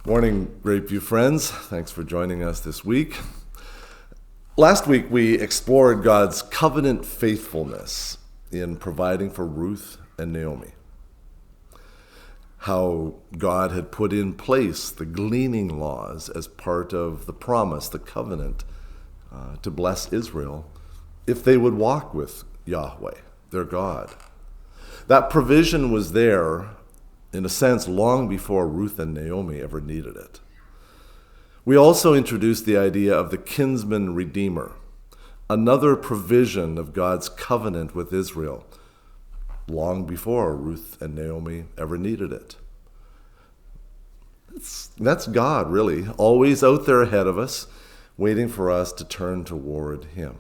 Morning, Grapeview friends. Thanks for joining us this week. Last week we explored God's covenant faithfulness in providing for Ruth and Naomi. How God had put in place the gleaning laws as part of the promise, the covenant, to bless Israel if they would walk with Yahweh, their God. That provision was there, in a sense, long before Ruth and Naomi ever needed it. We also introduced the idea of the kinsman redeemer, another provision of God's covenant with Israel, long before Ruth and Naomi ever needed it. That's God, really, always out there ahead of us, waiting for us to turn toward Him.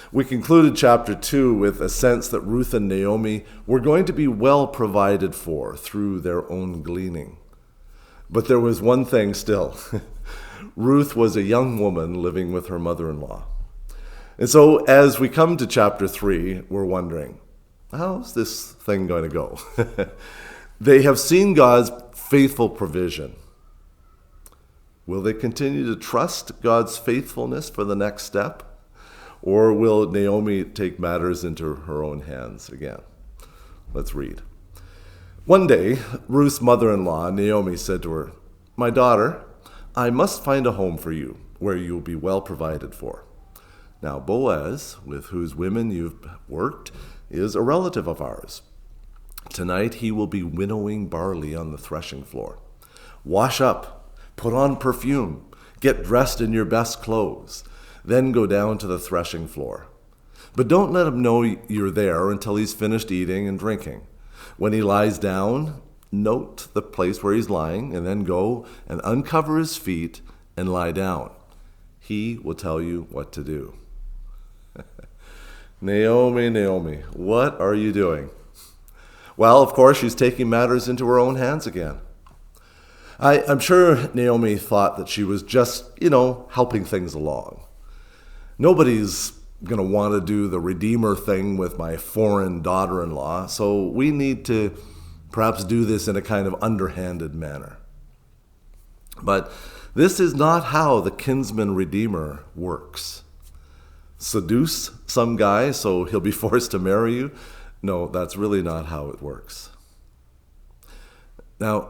We concluded chapter 2 with a sense that Ruth and Naomi were going to be well provided for through their own gleaning. But there was one thing still. Ruth was a young woman living with her mother-in-law. And so as we come to chapter 3, we're wondering, how's this thing going to go? They have seen God's faithful provision. Will they continue to trust God's faithfulness for the next step? Or will Naomi take matters into her own hands again? Let's read. One day, Ruth's mother-in-law, Naomi, said to her, "My daughter, I must find a home for you where you will be well provided for." Now, Boaz, with whose women you've worked, is a relative of ours. Tonight he will be winnowing barley on the threshing floor. Wash up, put on perfume, get dressed in your best clothes. Then go down to the threshing floor. But don't let him know you're there until he's finished eating and drinking. When he lies down, note the place where he's lying, and then go and uncover his feet and lie down. He will tell you what to do. Naomi, Naomi, what are you doing? Well, of course, she's taking matters into her own hands again. I'm sure Naomi thought that she was just, helping things along. Nobody's going to want to do the Redeemer thing with my foreign daughter-in-law, so we need to perhaps do this in a kind of underhanded manner. But this is not how the kinsman redeemer works. Seduce some guy so he'll be forced to marry you? No, that's really not how it works. Now,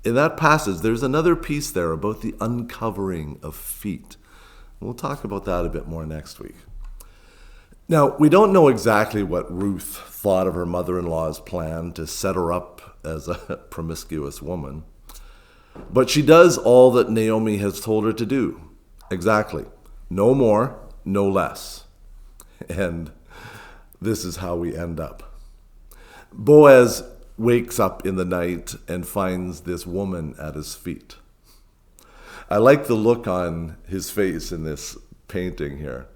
in that passage, there's another piece there about the uncovering of feet. We'll talk about that a bit more next week. Now, we don't know exactly what Ruth thought of her mother-in-law's plan to set her up as a promiscuous woman, but she does all that Naomi has told her to do. Exactly. No more, no less. And this is how we end up. Boaz wakes up in the night and finds this woman at his feet. I like the look on his face in this painting here.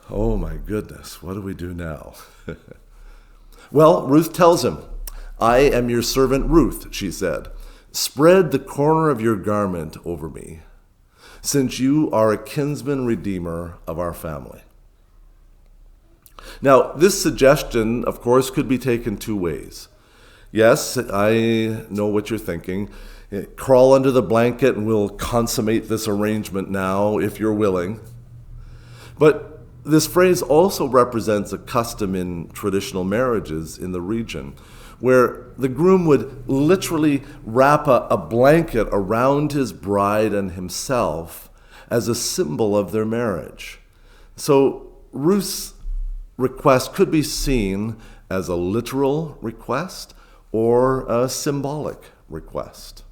Oh my goodness, what do we do now? Well, Ruth tells him, "I am your servant Ruth," she said. "Spread the corner of your garment over me, since you are a kinsman redeemer of our family." Now, this suggestion, of course, could be taken two ways. Yes, I know what you're thinking. Crawl under the blanket and we'll consummate this arrangement now if you're willing. But this phrase also represents a custom in traditional marriages in the region where the groom would literally wrap a blanket around his bride and himself as a symbol of their marriage. So Ruth's request could be seen as a literal request or a symbolic request.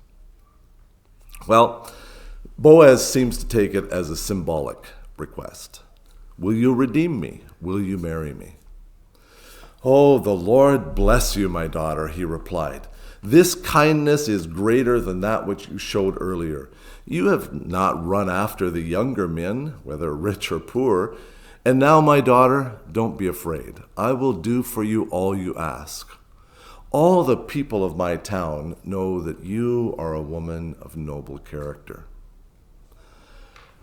Well, Boaz seems to take it as a symbolic request. Will you redeem me? Will you marry me? "Oh, the Lord bless you, my daughter," he replied. "This kindness is greater than that which you showed earlier. You have not run after the younger men, whether rich or poor. And now, my daughter, don't be afraid. I will do for you all you ask. All the people of my town know that you are a woman of noble character."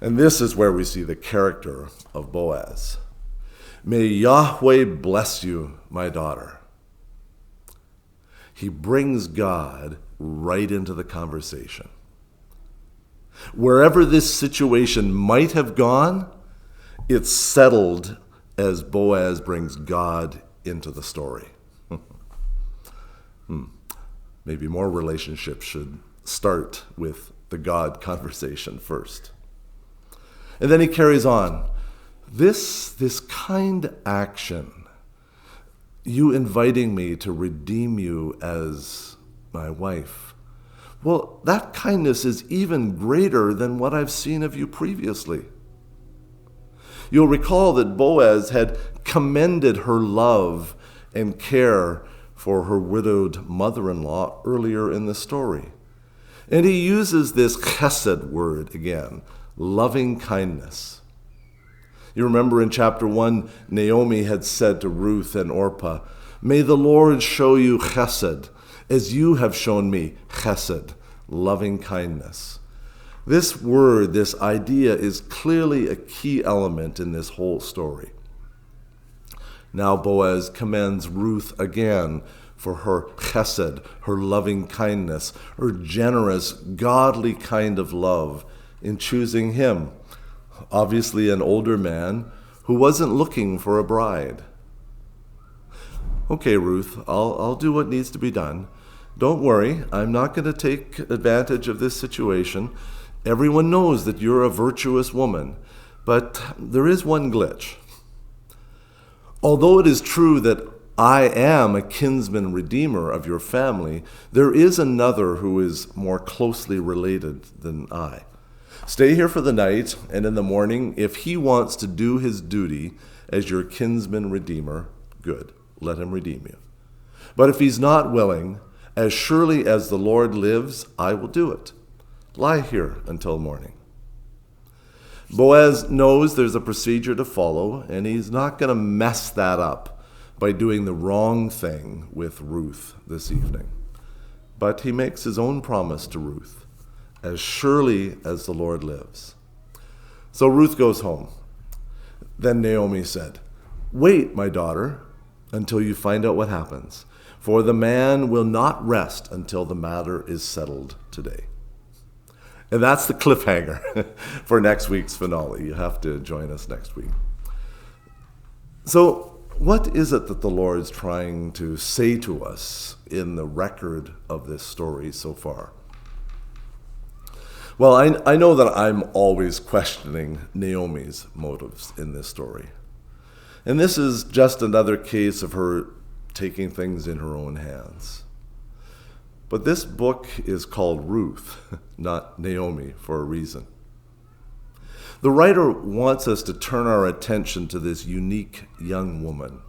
And this is where we see the character of Boaz. "May Yahweh bless you, my daughter." he brings God right into the conversation. Wherever this situation might have gone, it's settled as Boaz brings God into the story. Maybe more relationships should start with the God conversation first. And then he carries on. This kind action, you inviting me to redeem you as my wife, well, that kindness is even greater than what I've seen of you previously. You'll recall that Boaz had commended her love and care for her widowed mother-in-law earlier in the story. And he uses this chesed word again, loving kindness. You remember in chapter 1, Naomi had said to Ruth and Orpah, "May the Lord show you chesed, as you have shown me chesed," loving kindness. This word, this idea, is clearly a key element in this whole story. Now Boaz commends Ruth again for her chesed, her loving kindness, her generous, godly kind of love in choosing him, obviously an older man who wasn't looking for a bride. "Okay, Ruth, I'll do what needs to be done. Don't worry, I'm not going to take advantage of this situation. Everyone knows that you're a virtuous woman, but there is one glitch. Although it is true that I am a kinsman redeemer of your family, there is another who is more closely related than I. Stay here for the night, and in the morning, if he wants to do his duty as your kinsman redeemer, good, let him redeem you. But if he's not willing, as surely as the Lord lives, I will do it. Lie here until morning." Boaz knows there's a procedure to follow, and he's not going to mess that up by doing the wrong thing with Ruth this evening. But he makes his own promise to Ruth, as surely as the Lord lives. So Ruth goes home. Then Naomi said, "Wait, my daughter, until you find out what happens, for the man will not rest until the matter is settled today." And that's the cliffhanger for next week's finale. You have to join us next week. So what is it that the Lord's trying to say to us in the record of this story so far? Well, I know that I'm always questioning Naomi's motives in this story. And this is just another case of her taking things in her own hands. But this book is called Ruth, not Naomi, for a reason. The writer wants us to turn our attention to this unique young woman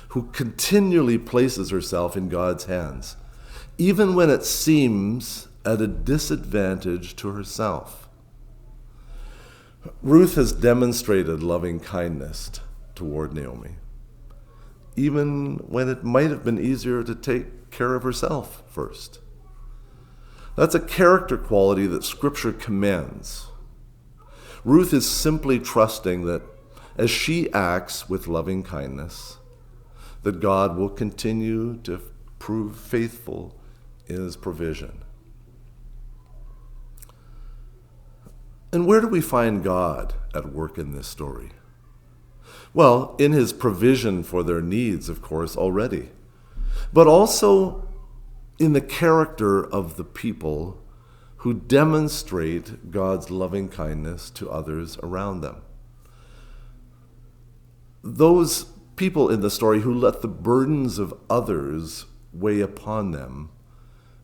who continually places herself in God's hands, even when it seems at a disadvantage to herself. Ruth has demonstrated loving kindness toward Naomi, even when it might have been easier to take care of herself first. That's a character quality that Scripture commends. Ruth is simply trusting that as she acts with loving kindness, that God will continue to prove faithful in his provision. And where do we find God at work in this story? Well, in his provision for their needs, of course, already, but also in the character of the people who demonstrate God's loving kindness to others around them. Those people in the story who let the burdens of others weigh upon them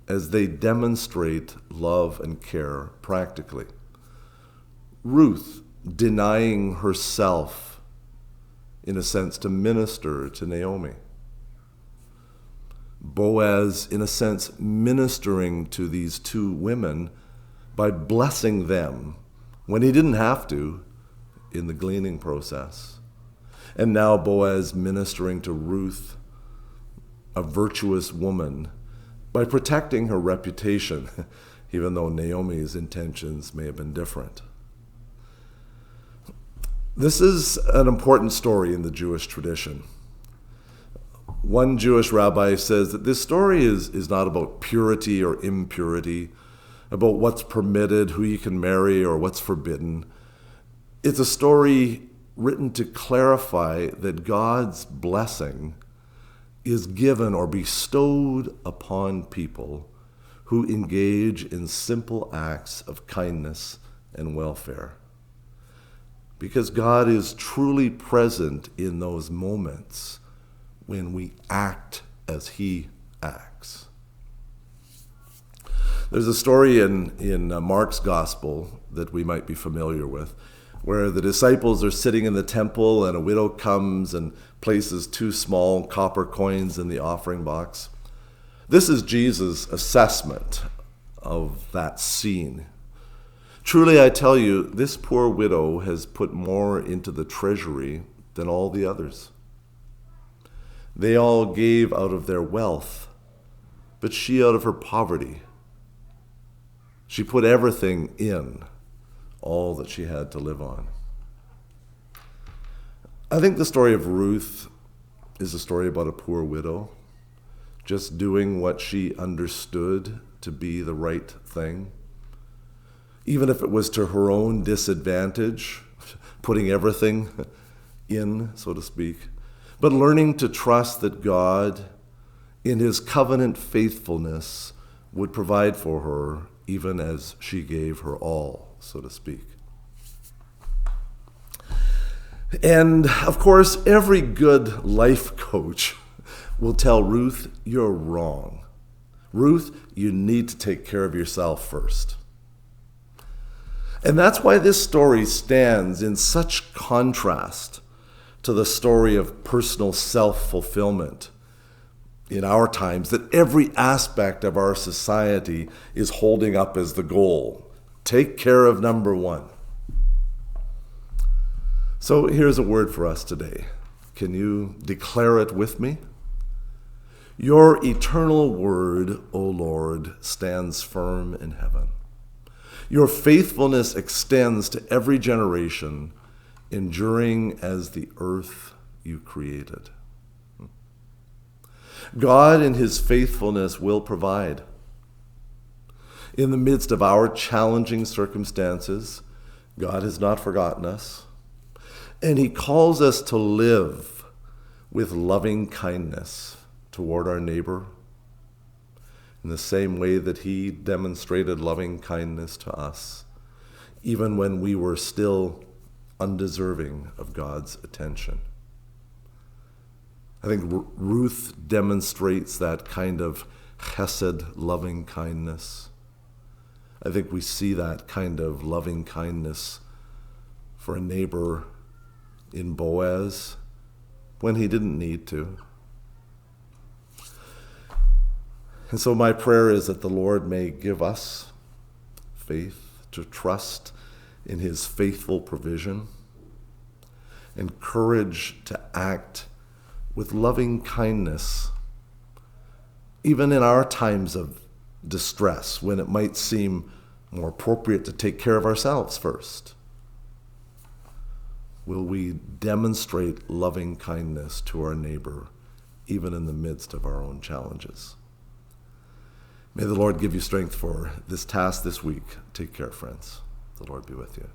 as they demonstrate love and care practically. Ruth denying herself, in a sense, to minister to Naomi. Boaz, in a sense, ministering to these two women by blessing them when he didn't have to in the gleaning process. And now Boaz ministering to Ruth, a virtuous woman, by protecting her reputation, even though Naomi's intentions may have been different. This is an important story in the Jewish tradition. One Jewish rabbi says that this story is not about purity or impurity, about what's permitted, who you can marry, or what's forbidden. It's a story written to clarify that God's blessing is given or bestowed upon people who engage in simple acts of kindness and welfare. Because God is truly present in those moments when we act as he acts. There's a story in Mark's gospel that we might be familiar with, where the disciples are sitting in the temple and a widow comes and places 2 small copper coins in the offering box. This is Jesus' assessment of that scene. Truly, I tell you, this poor widow has put more into the treasury than all the others. They all gave out of their wealth, but she out of her poverty. She put everything in, all that she had to live on. I think the story of Ruth is a story about a poor widow, just doing what she understood to be the right thing, even if it was to her own disadvantage, putting everything in, so to speak, but learning to trust that God, in his covenant faithfulness, would provide for her even as she gave her all, so to speak. And of course, every good life coach will tell Ruth, you're wrong. Ruth, you need to take care of yourself first. And that's why this story stands in such contrast to the story of personal self-fulfillment in our times that every aspect of our society is holding up as the goal. Take care of number 1. So here's a word for us today. Can you declare it with me? Your eternal word, O Lord, stands firm in heaven. Your faithfulness extends to every generation, enduring as the earth you created. God in his faithfulness will provide. In the midst of our challenging circumstances, God has not forgotten us, and he calls us to live with loving kindness toward our neighbor in the same way that he demonstrated loving kindness to us, even when we were still undeserving of God's attention. I think Ruth demonstrates that kind of chesed, loving kindness. I think we see that kind of loving kindness for a neighbor in Boaz when he didn't need to. And so my prayer is that the Lord may give us faith to trust in his faithful provision and courage to act with loving kindness, even in our times of distress, when it might seem more appropriate to take care of ourselves first. Will we demonstrate loving kindness to our neighbor, even in the midst of our own challenges? May the Lord give you strength for this task this week. Take care, friends. The Lord be with you.